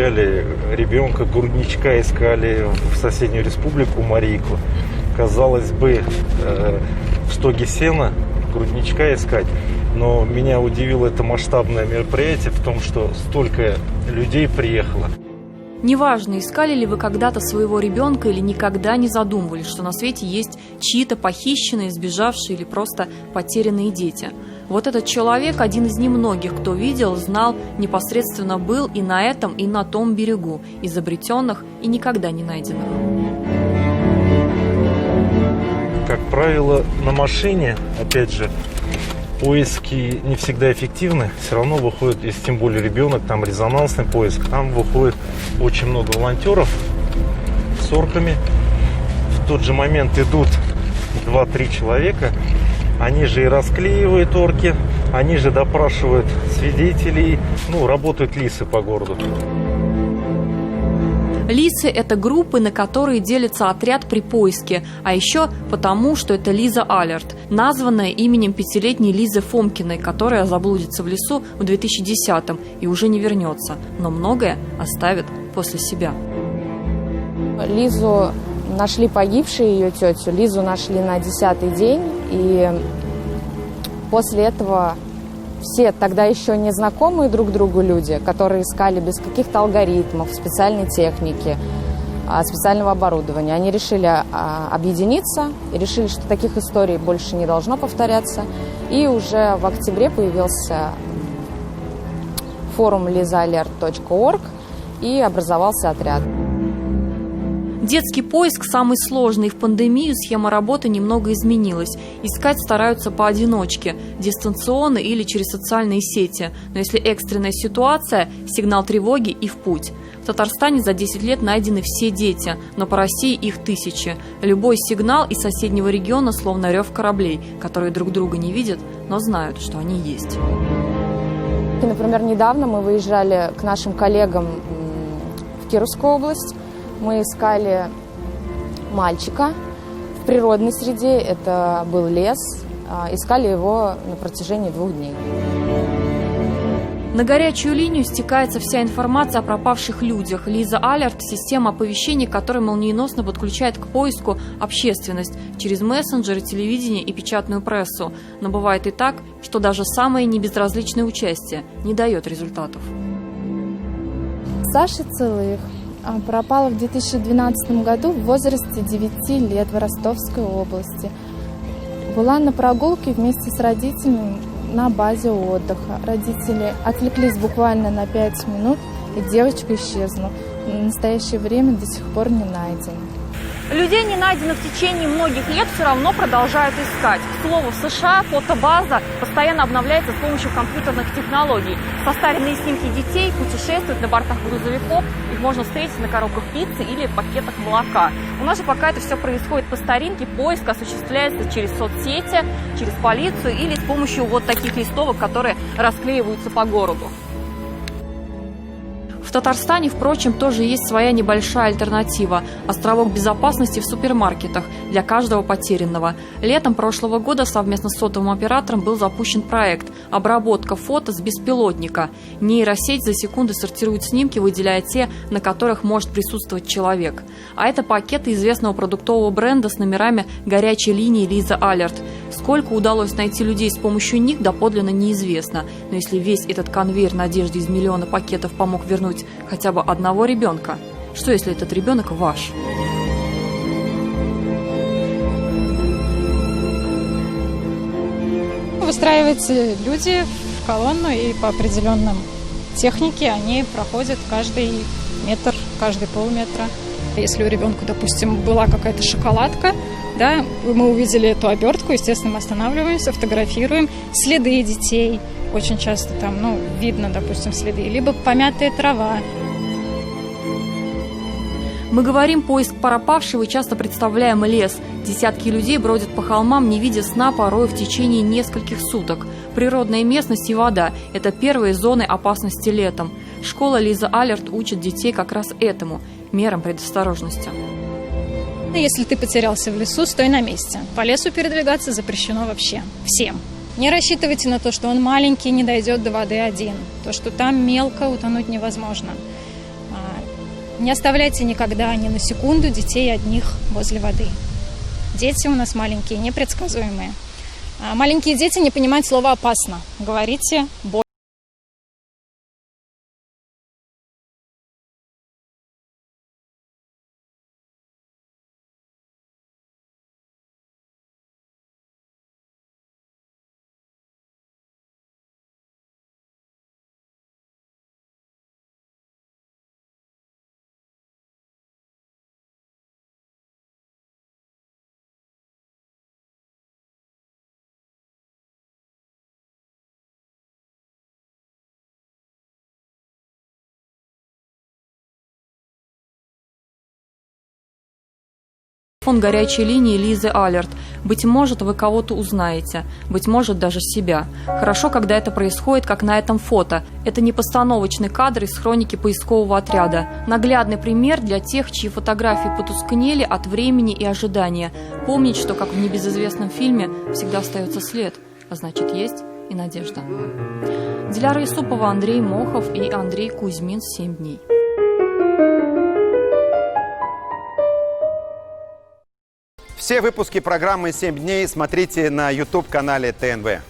выезжали, ребенка, грудничка искали в соседнюю республику Марийку. Казалось бы, в стоге сена грудничка искать. Но меня удивило это масштабное мероприятие в том, что столько людей приехало. Неважно, искали ли вы когда-то своего ребенка или никогда не задумывались, что на свете есть чьи-то похищенные, сбежавшие или просто потерянные дети. Вот этот человек, один из немногих, кто видел, знал, непосредственно был и на этом, и на том берегу, изобретенных и никогда не найденных. Как правило, на машине, опять же, поиски не всегда эффективны. Все равно выходит, если тем более ребенок, там резонансный поиск, там выходит очень много волонтеров с орками. В тот же момент идут 2-3 человека. Они же и расклеивают орки, они же допрашивают свидетелей. Работают лисы по городу. Лисы – это группы, на которые делится отряд при поиске, а еще потому, что это Лиза Алерт, названная именем 5-летней Лизы Фомкиной, которая заблудится в лесу в 2010-м и уже не вернется, но многое оставит после себя. Лизу нашли погибшей, ее тетю. Лизу нашли на 10-й день, и после этого все тогда еще незнакомые друг другу люди, которые искали без каких-то алгоритмов, специальной техники, специального оборудования, они решили объединиться и решили, что таких историй больше не должно повторяться. И уже в октябре появился форум lizaalert.org и образовался отряд. Детский поиск самый сложный. В пандемию схема работы немного изменилась. Искать стараются поодиночке, дистанционно или через социальные сети. Но если экстренная ситуация, сигнал тревоги и в путь. В Татарстане за 10 лет найдены все дети, но по России их тысячи. Любой сигнал из соседнего региона словно рев кораблей, которые друг друга не видят, но знают, что они есть. Например, недавно мы выезжали к нашим коллегам в Кировскую область. Мы искали мальчика в природной среде, это был лес, искали его на протяжении 2 дней. На горячую линию стекается вся информация о пропавших людях. Лиза Алерт – система оповещений, которая молниеносно подключает к поиску общественность через мессенджеры, телевидение и печатную прессу. Но бывает и так, что даже самое небезразличное участие не дает результатов. Саша Целых пропала в 2012 году в возрасте 9 лет в Ростовской области. Была на прогулке вместе с родителями на базе отдыха. Родители отвлеклись буквально на 5 минут, и девочка исчезла. В настоящее время до сих пор не найдена. Людей, не найденных в течение многих лет, все равно продолжают искать. К слову, в США фотобаза постоянно обновляется с помощью компьютерных технологий. Состаренные снимки детей путешествуют на бортах грузовиков. Их можно встретить на коробках пиццы или пакетах молока. У нас же пока это все происходит по старинке. Поиск осуществляется через соцсети, через полицию или с помощью вот таких листовок, которые расклеиваются по городу. В Татарстане, впрочем, тоже есть своя небольшая альтернатива – островок безопасности в супермаркетах для каждого потерянного. Летом прошлого года совместно с сотовым оператором был запущен проект «Обработка фото с беспилотника». Нейросеть за секунды сортирует снимки, выделяя те, на которых может присутствовать человек. А это пакеты известного продуктового бренда с номерами горячей линии Лиза Алерт. Сколько удалось найти людей с помощью них, доподлинно неизвестно. Но если весь этот конвейер надежды из миллиона пакетов помог вернуть хотя бы одного ребенка, что если этот ребенок ваш? Выстраиваются люди в колонну, и по определенным технике они проходят каждый метр, каждый полметра. Если у ребенка, допустим, была какая-то шоколадка, да, мы увидели эту обертку, естественно, мы останавливаемся, фотографируем следы детей. Очень часто там, видно, допустим, следы, либо помятая трава. Мы говорим поиск пропавшего и часто представляем лес. Десятки людей бродят по холмам, не видя сна, порой в течение нескольких суток. Природная местность и вода – это первые зоны опасности летом. Школа Лиза Алерт учит детей как раз этому – мерам предосторожности. Если ты потерялся в лесу, стой на месте. По лесу передвигаться запрещено вообще. Всем. Не рассчитывайте на то, что он маленький, не дойдет до воды один. То, что там мелко, утонуть невозможно. Не оставляйте никогда ни на секунду детей одних возле воды. Дети у нас маленькие, непредсказуемые. А маленькие дети не понимают слова «опасно». Говорите «больно». Телефон горячей линии Лизы Алерт. Быть может, вы кого-то узнаете, быть может, даже себя. Хорошо, когда это происходит, как на этом фото. Это не постановочный кадр из хроники поискового отряда. Наглядный пример для тех, чьи фотографии потускнели от времени и ожидания. Помнить, что, как в небезызвестном фильме, всегда остается след, а значит, есть и надежда. Диляра Исупова, Андрей Мохов и Андрей Кузьмин. 7 дней. Все выпуски программы «7 дней» смотрите на YouTube-канале ТНВ.